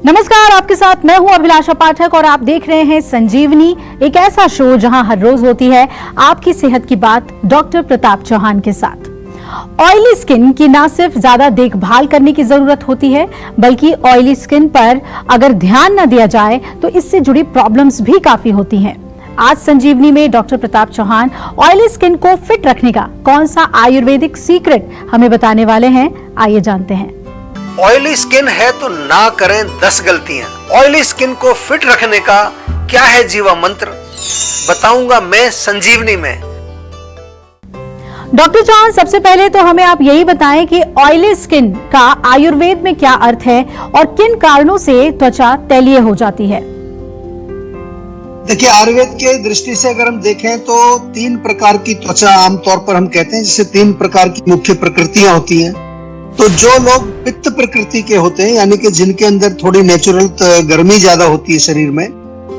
नमस्कार, आपके साथ मैं हूं अभिलाषा पाठक और आप देख रहे हैं संजीवनी, एक ऐसा शो जहां हर रोज होती है आपकी सेहत की बात डॉक्टर प्रताप चौहान के साथ। ऑयली स्किन की ना सिर्फ ज्यादा देखभाल करने की जरूरत होती है, बल्कि ऑयली स्किन पर अगर ध्यान न दिया जाए तो इससे जुड़ी प्रॉब्लम्स भी काफी होती हैं। आज संजीवनी में doctor Pratap Chauhan oily skin को फिट रखने का कौन सा आयुर्वेदिक सीक्रेट हमें बताने वाले हैं, आइए जानते हैं। ऑयली स्किन है तो ना करें 10 गलतियां। ऑयली स्किन को फिट रखने का क्या है जीवा मंत्र, बताऊंगा मैं संजीवनी में। डॉक्टर चौहान, सबसे पहले तो हमें आप यही बताएं कि ऑयली स्किन का आयुर्वेद में क्या अर्थ है और किन कारणों से त्वचा तैलीय हो जाती है। देखिए, आयुर्वेद के दृष्टि से अगर हम देखें तो 3 प्रकार की त्वचा आमतौर पर हम कहते हैं, जिससे 3 प्रकार की मुख्य प्रकृतियां होती हैं। तो जो लोग पित्त प्रकृति के होते हैं, यानी कि जिनके अंदर थोड़ी नेचुरल गर्मी ज्यादा होती है शरीर में,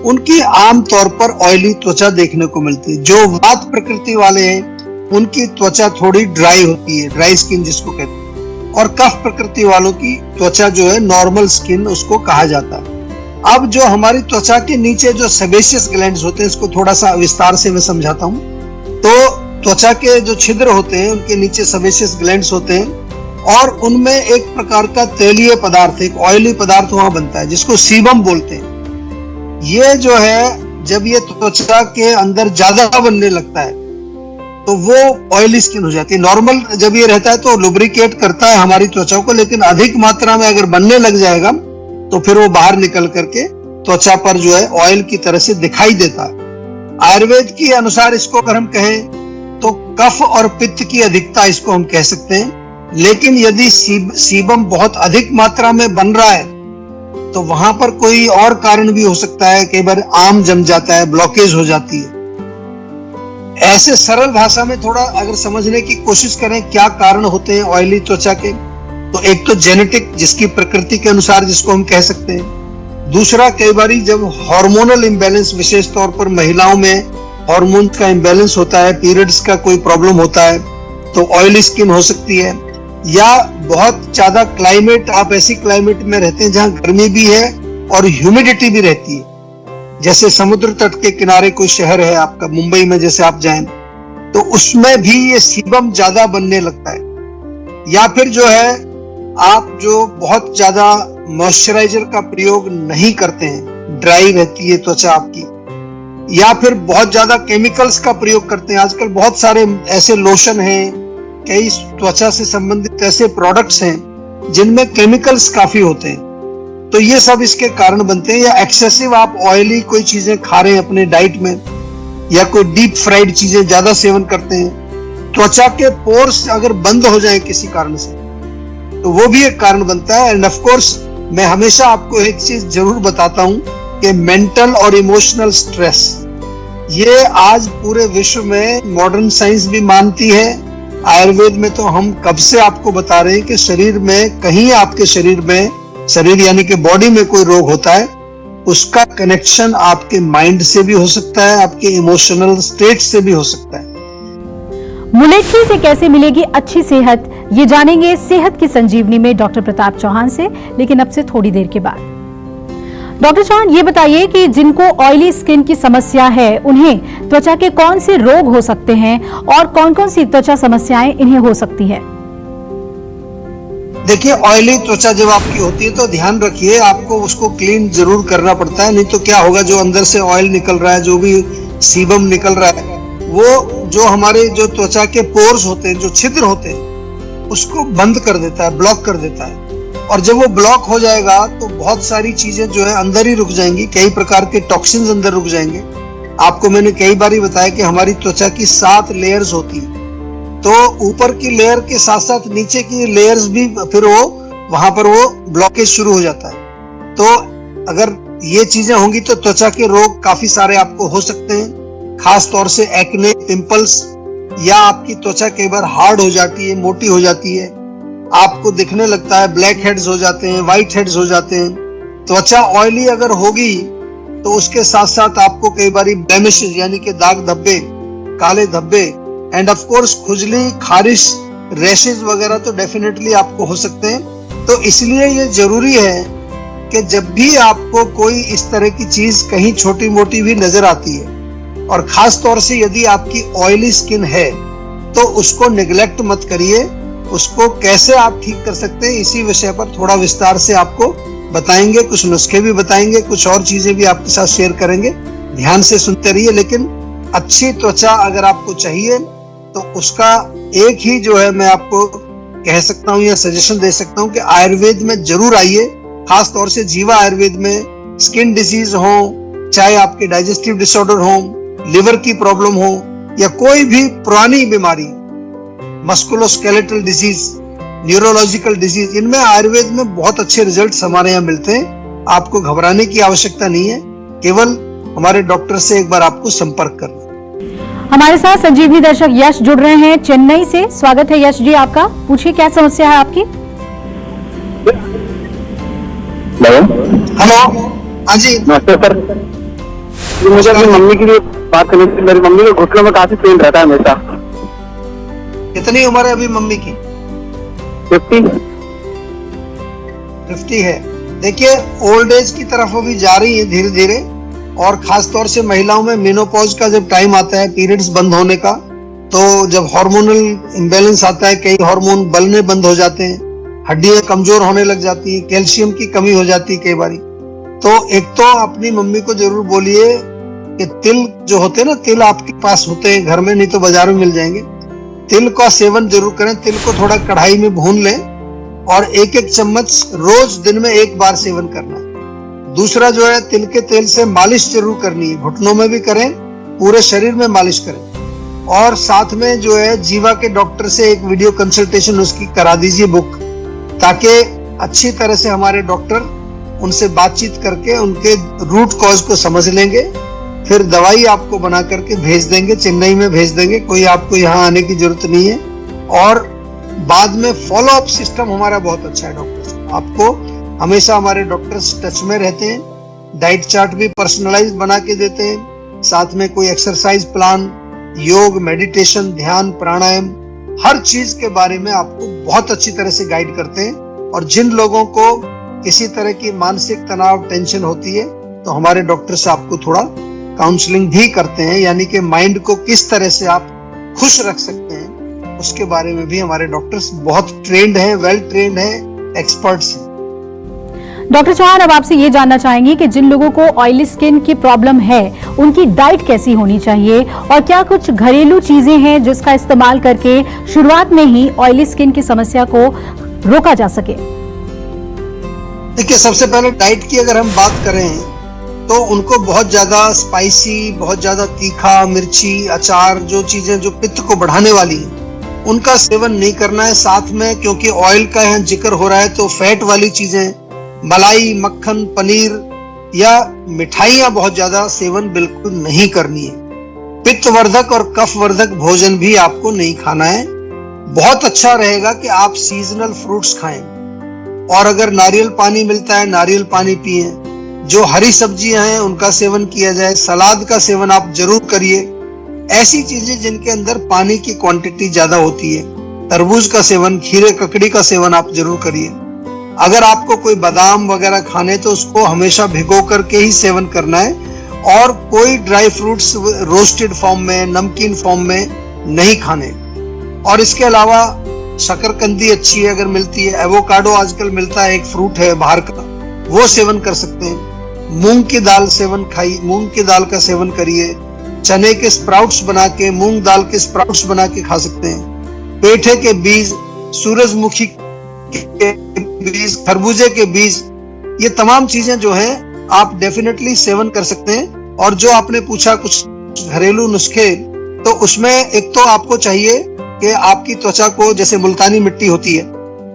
उनकी आमतौर पर ऑयली त्वचा देखने को मिलती है। जो वात प्रकृति वाले हैं उनकी त्वचा थोड़ी ड्राई होती है, ड्राई स्किन जिसको कहते हैं, और कफ प्रकृति वालों की त्वचा जो है नॉर्मल स्किन उसको कहा जाता है। अब जो हमारी त्वचा के नीचे जो सेबेशियस ग्लैंड्स होते हैं, इसको थोड़ा सा विस्तार से मैं समझाता हूँ। तो त्वचा के जो छिद्र होते हैं उनके नीचे सेबेशियस ग्लैंड्स होते हैं और उनमें एक प्रकार का तैलीय पदार्थ, एक ऑयली पदार्थ वहां बनता है जिसको सीबम बोलते हैं। ये जो है जब ये त्वचा के अंदर ज्यादा बनने लगता है तो वो ऑयली स्किन हो जाती है। नॉर्मल जब ये रहता है तो लुब्रिकेट करता है हमारी त्वचा को, लेकिन अधिक मात्रा में अगर बनने लग जाएगा तो फिर वो बाहर निकल करके त्वचा पर जो है ऑयल की तरह से दिखाई देता है। आयुर्वेद के अनुसार इसको अगर हम कहें तो कफ और पित्त की अधिकता इसको हम कह सकते हैं। लेकिन यदि सीबम बहुत अधिक मात्रा में बन रहा है तो वहां पर कोई और कारण भी हो सकता है। कई बार आम जम जाता है, ब्लॉकेज हो जाती है। ऐसे सरल भाषा में थोड़ा अगर समझने की कोशिश करें क्या कारण होते हैं ऑयली त्वचा के, तो एक तो जेनेटिक, जिसकी प्रकृति के अनुसार जिसको हम कह सकते हैं। दूसरा, कई बार जब हार्मोनल इम्बैलेंस, विशेष तौर पर महिलाओं में हार्मोन का इम्बैलेंस होता है, पीरियड्स का कोई प्रॉब्लम होता है तो ऑयली स्किन हो सकती है। या बहुत ज्यादा क्लाइमेट, आप ऐसी क्लाइमेट में रहते हैं जहां गर्मी भी है और ह्यूमिडिटी भी रहती है, जैसे समुद्र तट के किनारे कोई शहर है आपका, मुंबई में जैसे आप जाएं तो उसमें भी ये सीबम ज्यादा बनने लगता है। या फिर जो है आप जो बहुत ज्यादा मॉइस्चराइजर का प्रयोग नहीं करते हैं, ड्राई रहती है त्वचा आपकी, या फिर बहुत ज्यादा केमिकल्स का प्रयोग करते हैं। आजकल बहुत सारे ऐसे लोशन हैं, कई त्वचा से संबंधित ऐसे प्रोडक्ट्स हैं जिनमें केमिकल्स काफी होते हैं, तो ये सब इसके कारण बनते हैं। या एक्सेसिव आप ऑयली कोई चीजें खा रहे हैं अपने डाइट में, या कोई डीप फ्राइड चीजें ज्यादा सेवन करते हैं, त्वचा के पोर्स अगर बंद हो जाए किसी कारण से तो वो भी एक कारण बनता है। एंड ऑफ कोर्स मैं हमेशा आपको एक चीज जरूर बताता हूं कि मेंटल और इमोशनल स्ट्रेस, ये आज पूरे विश्व में मॉडर्न साइंस भी मानती है। आयुर्वेद में तो हम कब से आपको बता रहे हैं कि शरीर में कहीं, आपके शरीर में, शरीर यानी कि बॉडी में कोई रोग होता है, उसका कनेक्शन आपके माइंड से भी हो सकता है, आपके इमोशनल स्टेट से भी हो सकता है। मुलेठी से कैसे मिलेगी अच्छी सेहत, ये जानेंगे सेहत की संजीवनी में डॉक्टर प्रताप चौहान से, लेकिन अब से थोड़ी देर के बाद। डॉक्टर चौहान, ये बताइए कि जिनको ऑयली स्किन की समस्या है उन्हें त्वचा के कौन से रोग हो सकते हैं और कौन कौन सी त्वचा समस्याएं इन्हें हो सकती है। देखिए, ऑयली त्वचा जब आपकी होती है तो ध्यान रखिए आपको उसको क्लीन जरूर करना पड़ता है, नहीं तो क्या होगा, जो अंदर से ऑयल निकल रहा है, जो भी सीबम निकल रहा है, वो जो हमारे जो त्वचा के पोर्स होते हैं, जो छिद्र होते हैं, उसको बंद कर देता है, ब्लॉक कर देता है। और जब वो ब्लॉक हो जाएगा तो बहुत सारी चीजें जो है अंदर ही रुक जाएंगी, कई प्रकार के टॉक्सिन्स अंदर रुक जाएंगे। आपको मैंने कई बार बताया कि हमारी त्वचा की 7 लेयर्स होती है, तो ऊपर की लेयर के साथ साथ नीचे की लेयर्स भी फिर वो वहां पर वो ब्लॉकेज शुरू हो जाता है। तो अगर ये चीजें होंगी तो त्वचा के रोग काफी सारे आपको हो सकते हैं, खास तौर से एक्ने, पिंपल्स, या आपकी त्वचा कई बार हार्ड हो जाती है, मोटी हो जाती है, आपको दिखने लगता है, ब्लैक हेड्स हो जाते हैं, व्हाइट हेड्स हो जाते हैं। त्वचा ऑयली अगर होगी तो उसके साथ साथ आपको कई बार ब्लेमिशेस यानी कि दाग धब्बे, काले धब्बे, एंड ऑफ कोर्स खुजली, खारिश, रैशेज वगैरह तो डेफिनेटली आपको हो सकते हैं। तो इसलिए ये जरूरी है कि जब भी आपको कोई इस तरह की चीज कहीं छोटी मोटी भी नजर आती है और खास तौर से यदि आपकी ऑयली स्किन है तो उसको निगलेक्ट मत करिए। उसको कैसे आप ठीक कर सकते हैं इसी विषय पर थोड़ा विस्तार से आपको बताएंगे, कुछ नुस्खे भी बताएंगे, कुछ और चीजें भी आपके साथ शेयर करेंगे। ध्यान से सुनते रहिए। लेकिन अच्छी त्वचा अगर आपको चाहिए तो उसका एक ही जो है मैं आपको कह सकता हूँ या सजेशन दे सकता हूँ कि आयुर्वेद में जरूर आइए। खास तौर से जीवा आयुर्वेद में स्किन डिजीज हो, चाहे आपके डाइजेस्टिव डिसऑर्डर हो, लिवर की प्रॉब्लम हो या कोई भी पुरानी बीमारी, मस्कुलोस्केलेटल डिजीज, न्यूरोलॉजिकल डिजीज, इनमें आयुर्वेद में बहुत अच्छे रिजल्ट्स हमारे यहाँ मिलते हैं। आपको घबराने की आवश्यकता नहीं है, केवल हमारे डॉक्टर से एक बार आपको संपर्क करना। हमारे साथ संजीवनी दर्शक यश जुड़ रहे हैं चेन्नई से। स्वागत है यश जी आपका। पूछिए क्या समस्या है आपकी। हेलो। हाँ जी नमस्ते सर। मुझे अपनी मम्मी के लिए बात करनी थी। मेरी मम्मी के घुटनों में काफी पेन रहता है हमेशा। कितनी उम्र है अभी मम्मी की? 50 है। देखिए ओल्ड एज की तरफ अभी जा रही है धीरे धीरे, और खास तौर से महिलाओं में मेनोपॉज का जब टाइम आता है, पीरियड्स बंद होने का, तो जब हार्मोनल इम्बैलेंस आता है, कई हार्मोन बलने बंद हो जाते हैं, हड्डियां कमजोर होने लग जाती है, कैल्शियम की कमी हो जाती है कई बारी। तो एक तो अपनी मम्मी को जरूर बोलिए कि तिल जो होते हैं ना, तिल आपके पास होते हैं घर में, नहीं तो बाजार में मिल जाएंगे, तिल का सेवन जरूर करें। तिल को थोड़ा कढ़ाई में भून लें और एक एक चम्मच रोज दिन में एक बार सेवन करना है। दूसरा जो है, तिल के तेल से मालिश जरूर करनी है, घुटनों में भी करें, पूरे शरीर में मालिश करें। और साथ में जो है जीवा के डॉक्टर से एक वीडियो कंसल्टेशन उसकी करा दीजिए बुक, ताकि अच्छी तरह से हमारे डॉक्टर उनसे बातचीत करके उनके रूट कॉज को समझ लेंगे, फिर दवाई आपको बना करके भेज देंगे, चेन्नई में भेज देंगे, कोई आपको यहाँ आने की जरूरत नहीं है। और बाद में फॉलो अप सिस्टम हमारा बहुत अच्छा है डॉक्टर। आपको हमेशा हमारे डॉक्टर्स टच में रहते हैं, डाइट चार्ट भी पर्सनलाइज बना के देते हैं, साथ में कोई एक्सरसाइज प्लान, योग, मेडिटेशन, ध्यान, प्राणायाम, हर चीज के बारे में आपको बहुत अच्छी तरह से गाइड करते हैं। और जिन लोगों को किसी तरह की मानसिक तनाव, टेंशन होती है, तो हमारे डॉक्टर से आपको थोड़ा काउंसलिंग भी करते हैं, यानी कि माइंड को किस तरह से आप खुश रख सकते हैं, उसके बारे में भी हमारे डॉक्टर्स बहुत ट्रेंड हैं, वेल ट्रेंड हैं, एक्सपर्ट्स हैं। डॉक्टर चौहान, अब आपसे ये जानना चाहेंगे कि जिन लोगों को ऑयली स्किन की प्रॉब्लम है उनकी डाइट कैसी होनी चाहिए, और क्या कुछ घरेलू चीजें हैं जिसका इस्तेमाल करके शुरुआत में ही ऑयली स्किन की समस्या को रोका जा सके। देखिए, सबसे पहले डाइट की अगर हम बात करें तो उनको बहुत ज्यादा स्पाइसी, बहुत ज्यादा तीखा, मिर्ची, अचार, जो चीजें जो पित्त को बढ़ाने वाली हैं, उनका सेवन नहीं करना है। साथ में क्योंकि ऑयल का यहाँ जिक्र हो रहा है, तो फैट वाली चीजें, मलाई, मक्खन, पनीर या मिठाइयां बहुत ज्यादा सेवन बिल्कुल नहीं करनी है। पित्तवर्धक और कफवर्धक भोजन भी आपको नहीं खाना है। बहुत अच्छा रहेगा कि आप सीजनल फ्रूट्स खाएं, और अगर नारियल पानी मिलता है, नारियल पानी पिएं। जो हरी सब्जियां हैं उनका सेवन किया जाए, सलाद का सेवन आप जरूर करिए। ऐसी चीजें जिनके अंदर पानी की क्वांटिटी ज्यादा होती है, तरबूज का सेवन, खीरे ककड़ी का सेवन आप जरूर करिए। अगर आपको कोई बादाम वगैरह खाने तो उसको हमेशा भिगो करके ही सेवन करना है, और कोई ड्राई फ्रूट्स रोस्टेड फॉर्म में, नमकीन फॉर्म में नहीं खाने। और इसके अलावा शकरकंदी अच्छी है अगर मिलती है, एवोकाडो आजकल मिलता है, एक फ्रूट है बाहर का, वो सेवन कर सकते हैं। मूंग की दाल सेवन खाइए, मूंग की दाल का सेवन करिए। चने के स्प्राउट्स बना के, मूंग दाल के स्प्राउट्स बना के खा सकते हैं। पेठे के बीज, सूरजमुखी के बीज, खरबूजे के बीज, ये तमाम चीजें जो हैं आप डेफिनेटली सेवन कर सकते हैं। और जो आपने पूछा कुछ घरेलू नुस्खे, तो उसमें एक तो आपको चाहिए कि आपकी त्वचा को, जैसे मुल्तानी मिट्टी होती है,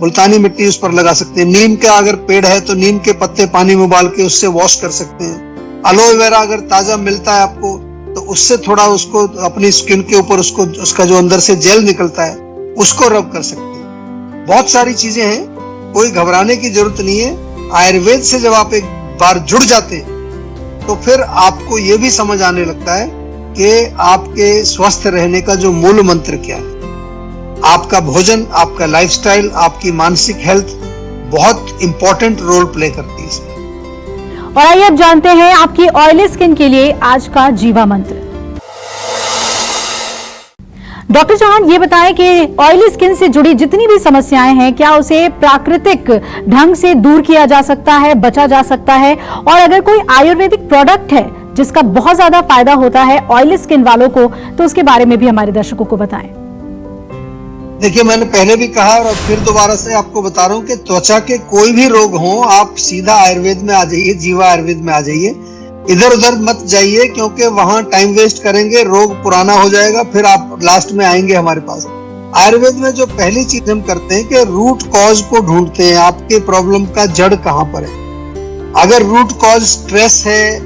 मुल्तानी मिट्टी उस पर लगा सकते हैं। नीम का अगर पेड़ है तो नीम के पत्ते पानी में उबाल के उससे वॉश कर सकते हैं। अलोवेरा अगर ताजा मिलता है आपको तो उससे थोड़ा उसको अपनी स्किन के ऊपर, उसको, उसका जो अंदर से जेल निकलता है, उसको रब कर सकते हैं। बहुत सारी चीजें हैं, कोई घबराने की जरूरत नहीं है। आयुर्वेद से जब आप एक बार जुड़ जाते हैं तो फिर आपको ये भी समझ आने लगता है कि आपके स्वस्थ रहने का जो मूल मंत्र क्या है। आपका भोजन, आपका लाइफस्टाइल, आपकी मानसिक हेल्थ बहुत इंपॉर्टेंट रोल प्ले करती है इसमें। और आइए अब जानते हैं आपकी ऑयली स्किन के लिए आज का जीवा मंत्र। डॉक्टर चौहान, ये बताएं कि ऑयली स्किन से जुड़ी जितनी भी समस्याएं हैं, क्या उसे प्राकृतिक ढंग से दूर किया जा सकता है, बचा जा सकता है? और अगर कोई आयुर्वेदिक प्रोडक्ट है जिसका बहुत ज्यादा फायदा होता है ऑयली स्किन वालों को, तो उसके बारे में भी हमारे दर्शकों को बताएं। देखिए, मैंने पहले भी कहा और अब फिर दोबारा से आपको बता रहा हूं कि त्वचा के कोई भी रोग हो, आप सीधा आयुर्वेद में आ जाइए, जीवा आयुर्वेद में आ जाइए। इधर उधर मत जाइए, क्योंकि वहां टाइम वेस्ट करेंगे, रोग पुराना हो जाएगा, फिर आप लास्ट में आएंगे हमारे पास। आयुर्वेद में जो पहली चीज हम करते हैं कि रूट कॉज को ढूंढते हैं, आपके प्रॉब्लम का जड़ कहां पर है। अगर रूट कॉज स्ट्रेस है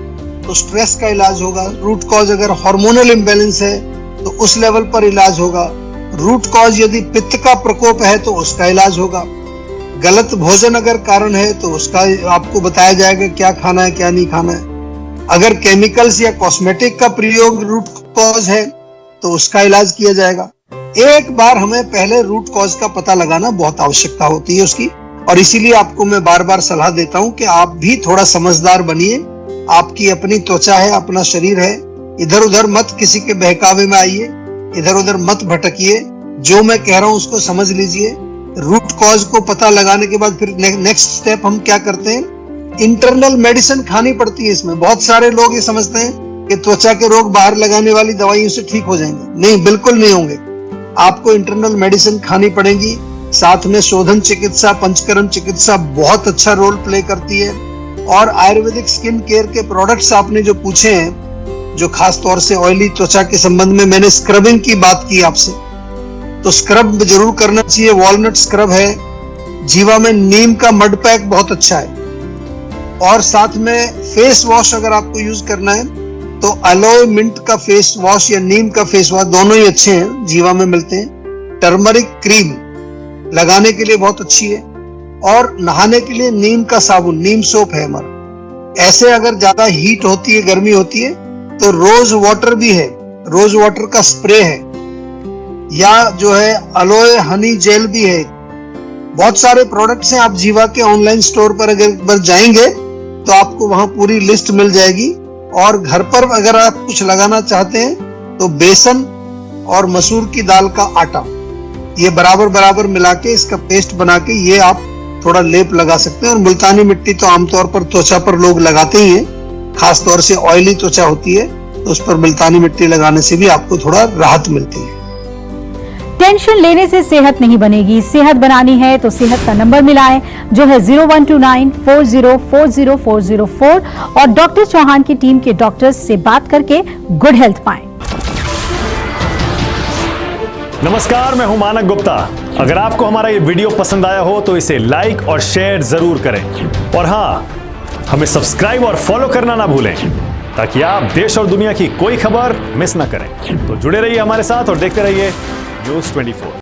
तो स्ट्रेस का इलाज होगा। रूट कॉज अगर हार्मोनल इम्बैलेंस है तो उस लेवल पर इलाज होगा। रूट कॉज यदि पित्त का प्रकोप है तो उसका इलाज होगा। गलत भोजन अगर कारण है तो उसका आपको बताया जाएगा क्या खाना है क्या नहीं खाना है। अगर केमिकल्स या कॉस्मेटिक का प्रयोग रूट कॉज है तो उसका इलाज किया जाएगा। एक बार हमें पहले रूट कॉज का पता लगाना बहुत आवश्यकता होती है उसकी, और इसीलिए आपको मैं बार बार सलाह देता हूं कि आप भी थोड़ा समझदार बनिए। आपकी अपनी त्वचा है, अपना शरीर है, इधर उधर मत किसी के बहकावे में आइए, इधर उधर मत भटकिए। जो मैं कह रहा हूं उसको समझ लीजिए। रूट कॉज को पता लगाने के बाद फिर नेक्स्ट स्टेप हम क्या करते हैं, इंटरनल मेडिसिन खानी पड़ती है। इसमें बहुत सारे लोग ये समझते हैं कि त्वचा के रोग बाहर लगाने वाली दवाइयों से ठीक हो जाएंगे। नहीं, बिल्कुल नहीं होंगे। आपको इंटरनल मेडिसिन खानी पड़ेगी। साथ में शोधन चिकित्सा, पंचकर्म चिकित्सा बहुत अच्छा रोल प्ले करती है। और आयुर्वेदिक स्किन केयर के प्रोडक्ट्स आपने जो पूछे हैं, जो खास तौर से ऑयली त्वचा के संबंध में, मैंने स्क्रबिंग की बात की आपसे, तो स्क्रब जरूर करना चाहिए। वॉलनट स्क्रब है, जीवा में नीम का मड पैक बहुत अच्छा है। और साथ में फेस वॉश अगर आपको यूज करना है तो अलोए मिंट का फेस वॉश या नीम का फेस वॉश, दोनों ही अच्छे हैं, जीवा में मिलते हैं। टर्मरिक क्रीम लगाने के लिए बहुत अच्छी है। और नहाने के लिए नीम का साबुन, नीम सोप है हमारा। ऐसे अगर ज्यादा हीट होती है, गर्मी होती है, तो रोज वाटर भी है, रोज वाटर का स्प्रे है, या जो है अलोए हनी जेल भी है। बहुत सारे प्रोडक्ट्स हैं। आप जीवा के ऑनलाइन स्टोर पर अगर जाएंगे तो आपको वहां पूरी लिस्ट मिल जाएगी। और घर पर अगर आप कुछ लगाना चाहते हैं तो बेसन और मसूर की दाल का आटा, ये बराबर बराबर मिला के इसका पेस्ट बना के ये आप थोड़ा लेप लगा सकते हैं। और मुल्तानी मिट्टी तो आमतौर पर त्वचा पर लोग लगाते ही हैं, खास तौर से ऑयली त्वचा होती है तो उस पर मुल्तानी मिट्टी लगाने से भी आपको थोड़ा राहत मिलती है। टेंशन लेने से सेहत नहीं बनेगी, सेहत बनानी है तो सेहत का नंबर मिलाएं, जो है 0129404040 और डॉक्टर चौहान की टीम के डॉक्टर्स से बात करके गुड हेल्थ पाएं। नमस्कार, मैं हूं मानक गुप्ता। अगर आपको हमारा ये वीडियो पसंद आया हो तो इसे लाइक और शेयर जरूर करें। और हां, हमें सब्सक्राइब और फॉलो करना ना भूलें, ताकि आप देश और दुनिया की कोई खबर मिस ना करें। तो जुड़े रहिए हमारे साथ और देखते रहिए न्यूज़ 24।